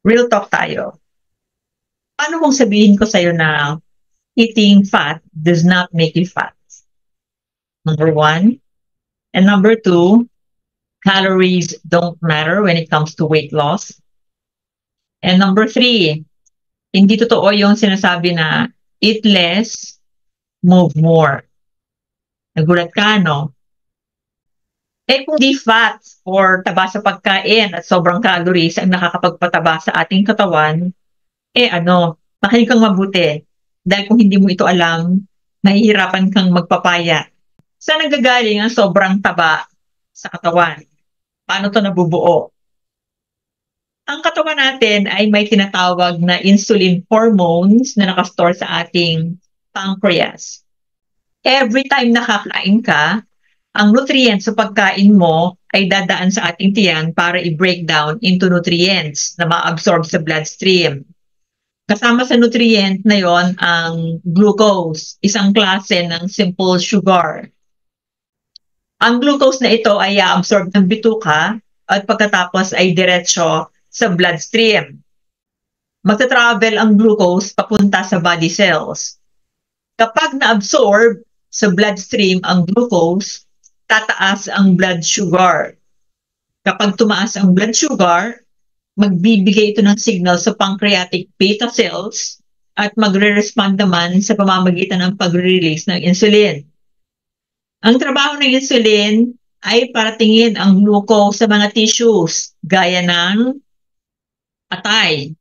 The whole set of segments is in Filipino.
Real talk tayo. Paano kung sabihin ko sa'yo na eating fat does not make you fat? Number one. And number two, calories don't matter when it comes to weight loss. And number three, hindi totoo yung sinasabi na eat less, move more. Nagulat ka, no? Eh kung di fat or taba sa pagkain at sobrang calories ang nakakapagpataba sa ating katawan, eh ano, makinig kang mabuti. Dahil kung hindi mo ito alam, mahihirapan kang magpapaya. Saan nanggagaling ang sobrang taba sa katawan? Paano to nabubuo? Ang katawan natin ay may tinatawag na insulin hormones na nakastore sa ating pancreas. Every time nakakain ka, ang nutrients sa pagkain mo ay dadaan sa ating tiyan para i-break down into nutrients na ma-absorb sa bloodstream. Kasama sa nutrient na yon ang glucose, isang klase ng simple sugar. Ang glucose na ito ay i-absorb ng bituka at pagkatapos ay diretso sa bloodstream. Magta-travel ang glucose papunta sa body cells. Kapag na-absorb sa bloodstream ang glucose, tataas ang blood sugar. Kapag tumaas ang blood sugar, magbibigay ito ng signal sa pancreatic beta cells at magre-respond naman sa pamamagitan ng pag-release ng insulin. Ang trabaho ng insulin ay paratingin ang glucose sa mga tissues gaya ng atay,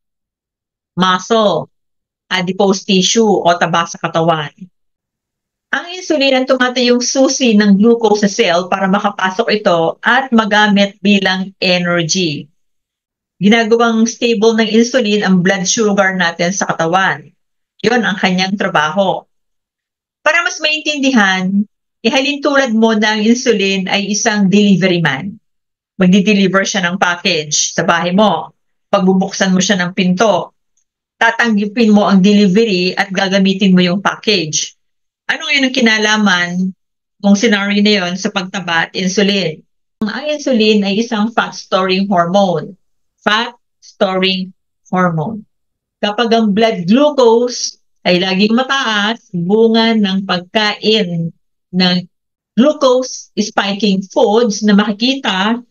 muscle, adipose tissue o taba sa katawan. Ang insulin ang tumatayong susi ng glucose sa cell para makapasok ito at magamit bilang energy. Ginagawang stable ng insulin ang blood sugar natin sa katawan. Yon ang kanyang trabaho. Para mas maintindihan, ihalin tulad mo na ang insulin ay isang delivery man. Magdi-deliver siya ng package sa bahay mo. Pagbubuksan mo siya ng pinto, tatanggipin mo ang delivery at gagamitin mo yung package. Ano ngayon ang kinalaman ng scenario na yon sa pagtaba at insulin? Ang insulin ay isang fat-storing hormone. Fat-storing hormone. Kapag ang blood glucose ay laging mataas, bunga ng pagkain ng glucose spiking foods na makikita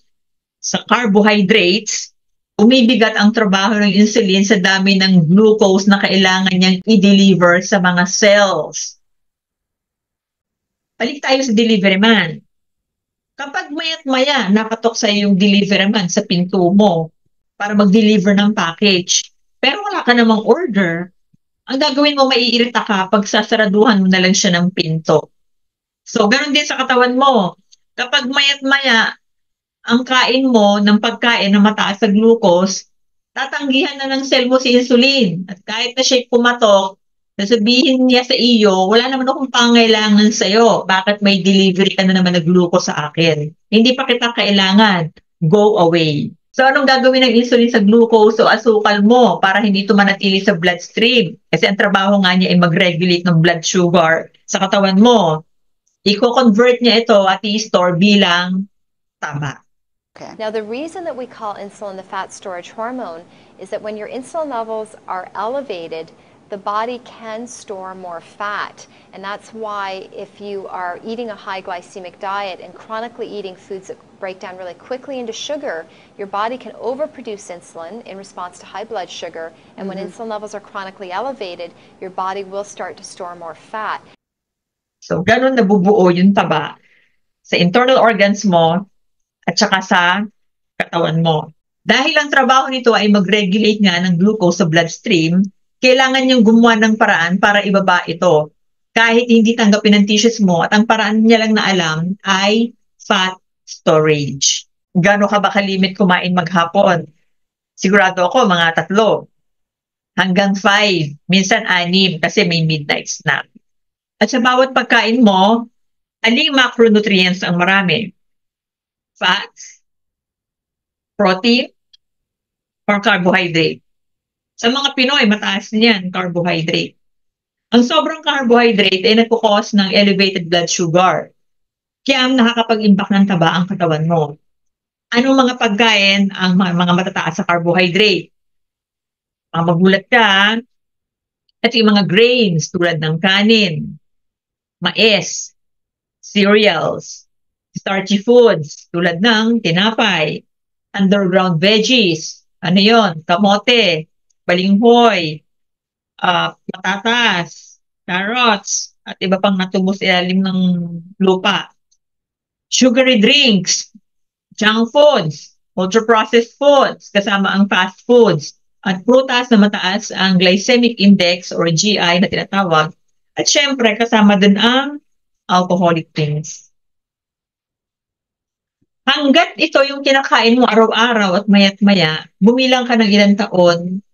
sa carbohydrates, umibigat ang trabaho ng insulin sa dami ng glucose na kailangan niyang i-deliver sa mga cells. Balik tayo sa delivery man. Kapag maya't maya nakatok sa yung delivery man sa pinto mo para mag-deliver ng package, pero wala ka namang order, ang gagawin mo, maiirita ka pag sasaraduhan mo na lang siya ng pinto. So, ganun din sa katawan mo. Kapag maya't maya, ang kain mo ng pagkain na mataas sa glucose, tatanggihan na ng cell mo si insulin. At kahit na siya pumatok, sasabihin niya sa iyo, wala naman akong pangailangan sa iyo. Bakit may delivery ka na naman na glucose sa akin? Hindi pa kita kailangan. Go away. So, anong gagawin ng insulin sa glucose o asukal mo para hindi ito manatili sa bloodstream? Kasi ang trabaho nga niya ay mag-regulate ng blood sugar sa katawan mo. Iko-convert niya ito at i-store bilang taba. Okay. Now, the reason that we call insulin the fat storage hormone is that when your insulin levels are elevated, the body can store more fat. And that's why if you are eating a high glycemic diet and chronically eating foods that break down really quickly into sugar, your body can overproduce insulin in response to high blood sugar. And when insulin levels are chronically elevated, your body will start to store more fat. So, ganun nabubuo yung taba sa internal organs mo at saka sa katawan mo. Dahil ang trabaho nito ay mag-regulate nga ng glucose sa bloodstream, kailangan niyang gumawa ng paraan para ibaba ito. Kahit hindi tanggapin ng tissues mo at ang paraan niya lang na alam ay fat storage. Gano'n ka ba kalimit kumain maghapon? Sigurado ako mga 3 hanggang 5, minsan 6 kasi may midnight snack. At sa bawat pagkain mo, aling macronutrients ang marami? Fats, protein, or carbohydrate. Sa mga Pinoy, mataas niyan, carbohydrate. Ang sobrang carbohydrate ay nagkukos ng elevated blood sugar. Kaya nakakapag-impact ng taba ang katawan mo. Anong mga pagkain ang mga matataas sa carbohydrate? magulat ka, at yung mga grains tulad ng kanin, mais, cereals, starchy foods tulad ng tinapay, underground veggies, ano yon, kamote, balinghoy, patatas, carrots, at iba pang natubo sa ilalim ng lupa. Sugary drinks, junk foods, ultra-processed foods, kasama ang fast foods, at prutas na mataas ang glycemic index or GI na tinatawag. At syempre, kasama din ang alcoholic drinks. Hanggat ito yung kinakain mo araw-araw at mayat maya, bumilang ka ng ilang taon,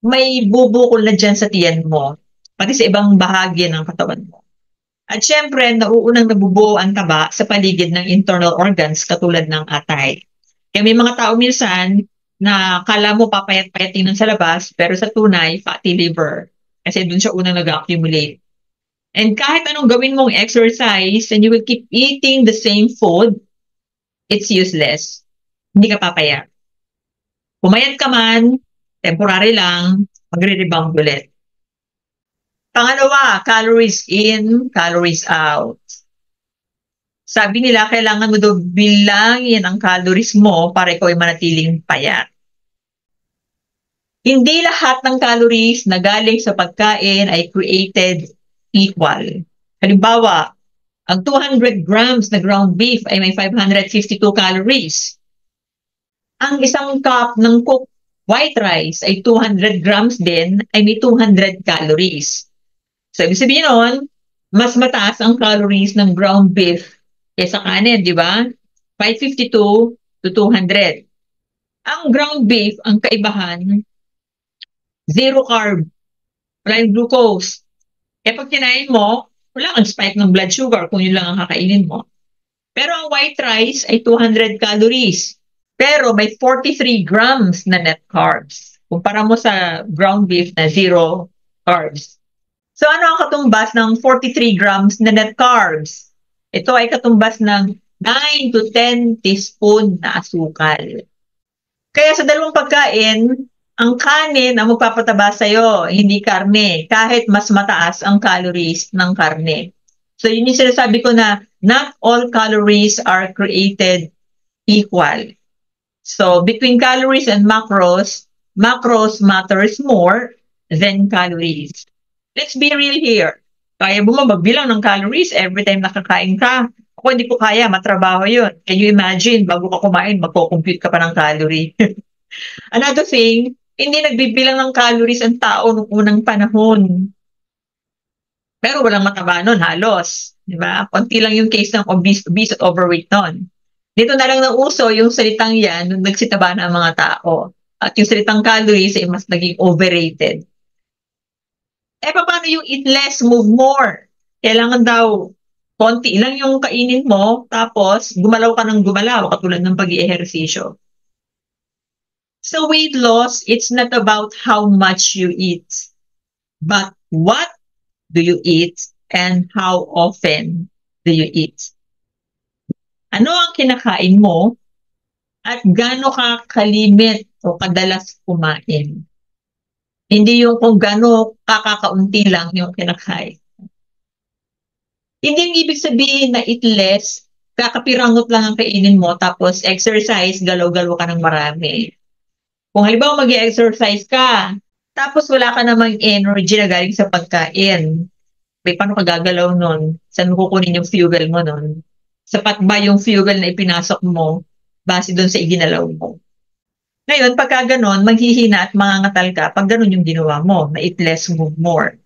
may bubukol na dyan sa tiyan mo, pati sa ibang bahagi ng katawan mo. At syempre, nauunang nabubuo ang taba sa paligid ng internal organs katulad ng atay. Kaya may mga tao minsan na kala mo papayat-payat tingnan sa labas, pero sa tunay, fatty liver. Kasi dun siya unang nag-accumulate. And kahit anong gawin mong exercise and you will keep eating the same food, it's useless. Hindi ka papayat. Pumayat ka man, temporary lang, magre-rebound ulit. Pangalawa, calories in, calories out. Sabi nila, kailangan mo daw bilangin ang calories mo para ikaw ay manatiling payat. Hindi lahat ng calories na galing sa pagkain ay created equal. Halimbawa, ang 200 grams na ground beef ay may 552 calories. Ang isang cup ng cooked white rice ay 200 grams din ay may 200 calories. So, ibig sabihin nun, mas mataas ang calories ng ground beef kaysa kanin, di ba? 552 to 200. Ang ground beef, ang kaibahan, zero carb, wala yung glucose. Kaya pag kinain mo, wala kang spike ng blood sugar kung yun lang ang kakainin mo. Pero ang white rice ay 200 calories. Pero may 43 grams na net carbs. Kumpara mo sa ground beef na zero carbs. So ano ang katumbas ng 43 grams na net carbs? Ito ay katumbas ng 9 to 10 teaspoon na asukal. Kaya sa dalawang pagkain, ang kanin ang magpapataba sa'yo, hindi karne, kahit mas mataas ang calories ng karne. So yun yung sinasabi ko na not all calories are created equal. So between calories and macros, macros matters more than calories. Let's be real here. Kaya mo magbilang ng calories every time nakakain ka. Ako hindi ko kaya, matrabaho yun. Can you imagine, bago ka kumain, magko-compute ka pa ng calorie. Another thing, hindi nagbibilang ng calories ang tao noong unang panahon. Pero walang mataba nun, halos. Di ba? Konti lang yung case ng obese at overweight nun. Dito na lang nauso yung salitang yan nung nagsitaba na ang mga tao. At yung salitang calories ay mas naging overrated. Paano yung eat less, move more? Kailangan daw, konti lang yung kainin mo, tapos gumalaw ka ng gumalaw, katulad ng pag-i-ehersisyo. So weight loss, it's not about how much you eat, but what do you eat and how often do you eat? Ano ang kinakain mo at gaano ka kalimit o kadalas kumain? Hindi yung kung gaano kakakaunti lang yung kinakain. Hindi yung ibig sabihin na eat less, kakapirangot lang ang kainin mo, tapos exercise, galaw-galaw ka ng marami. Kung halimbawa mag-exercise ka, tapos wala ka namang energy na galing sa pagkain, paano ka gagalaw nun? Saan mo kukunin yung fuel mo nun? Sapat ba yung fuel na ipinasok mo base doon sa iginalaw mo? Ngayon, pagka ganon, maghihina at mangangatal ka pag ganon yung ginawa mo, na eat less, move more.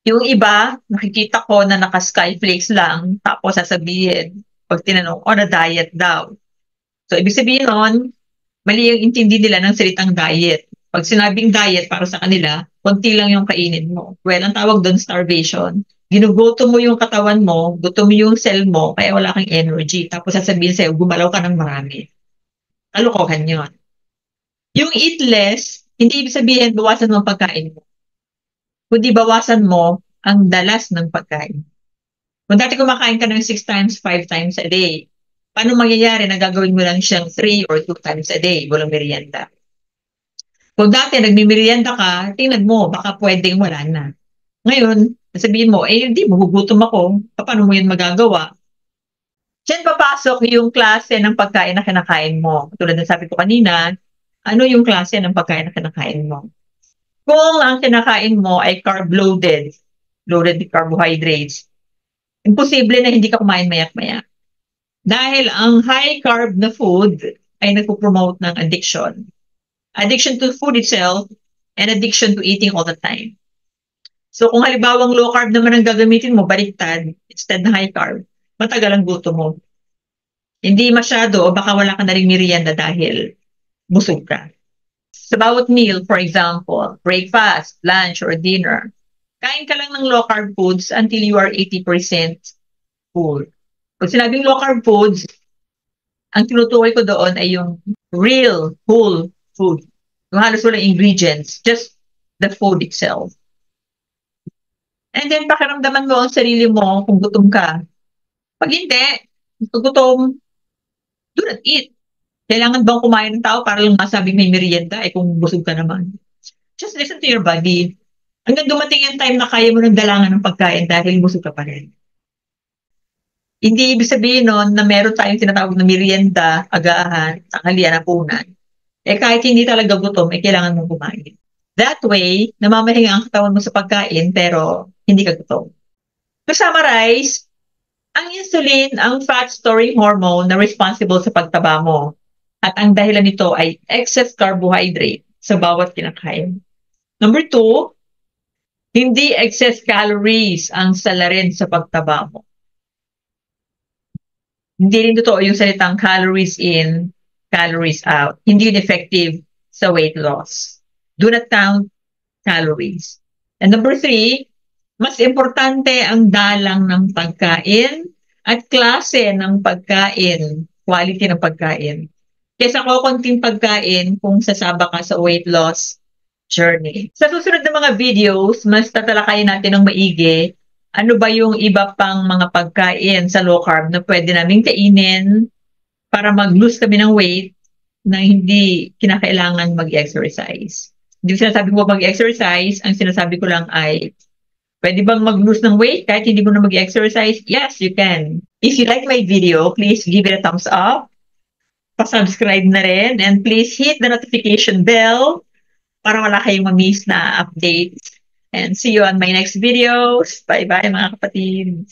Yung iba, nakikita ko na naka-skyflakes lang, tapos sasabihin, pag tinanong, na diet daw. So, ibig sabihin nun, mali yung intindi nila ng salitang diet. Pag sinabing diet para sa kanila, konti lang yung kainin mo. Well, ang tawag doon starvation. Ginugutom mo yung katawan mo, gutom mo yung cell mo, kaya wala kang energy. Tapos sasabihin sa'yo, gumalaw ka ng marami. Kalokohan yun. Yung eat less, hindi ibig sabihin bawasan mo ang pagkain mo. Kundi bawasan mo ang dalas ng pagkain. Kung dati kumakain ka ng 6 times, 5 times a day, paano mangyayari na gagawin mo lang siyang 3 or 2 times a day, walang merienda? Kung dati nagmimerienda ka, tingnan mo, baka pwedeng wala na. Ngayon, sabihin mo, hindi, magugutom ako. Paano mo yan magagawa? Diyan papasok yung klase ng pagkain na kinakain mo. Tulad ng sabi ko kanina, ano yung klase ng pagkain na kinakain mo? Kung ang kinakain mo ay carb-loaded, loaded with carbohydrates, imposible na hindi ka kumain mayak-maya. Dahil ang high carb na food ay nagpo-promote ng addiction. Addiction to food itself and addiction to eating all the time. So kung halimbawang low carb naman ang gagamitin mo, baliktad, instead na high carb, matagal ang gutom mo. Hindi masyado o baka wala ka na rin merienda dahil busog ka. Sa bawat meal, for example, breakfast, lunch, or dinner, kain ka lang ng low carb foods until you are 80% full. Pag sinabing low carb foods, ang tinutukoy ko doon ay yung real, whole food. Yung halos walang ingredients, just the food itself. And then pakiramdaman mo ang sarili mo kung gutom ka. Pag hindi, kung gutom, do not eat. Kailangan bang kumain ng tao para lang masabing may merienda kung busog ka naman? Just listen to your body. Hanggang dumating yung time na kaya mo ng dalangan ng pagkain dahil busog ka pa rin. Hindi ibig sabihin nun na meron tayong tinatawag na merienda, agahan, tanghalian, hapunan. Kahit hindi talaga gutom, kailangan mong kumain. That way, namamahinga ang katawan mo sa pagkain pero hindi ka gutom. To summarize, ang insulin, ang fat-storing hormone na responsible sa pagtaba mo. At ang dahilan nito ay excess carbohydrate sa bawat kinakain. Number 2, hindi excess calories ang salarin sa pagtaba mo. Hindi rin totoo yung salitang calories in, calories out. Hindi yun effective sa weight loss. Do not count calories. And number 3, mas importante ang dalang ng pagkain at klase ng pagkain, quality ng pagkain. Kesa konting pagkain kung sasaba ka sa weight loss journey. Sa susunod na mga videos, mas tatalakayin natin ng maigi ano ba yung iba pang mga pagkain sa low carb na pwede naming kainin para mag-lose kami ng weight na hindi kinakailangan mag-exercise. Hindi ko sinasabi mo mag-exercise, ang sinasabi ko lang ay pwede bang mag-lose ng weight kahit hindi mo na mag-exercise? Yes, you can. If you like my video, please give it a thumbs up. Pa-subscribe na rin and please hit the notification bell para wala kayong ma-miss na updates. And see you on my next videos. Bye-bye mga kapatid.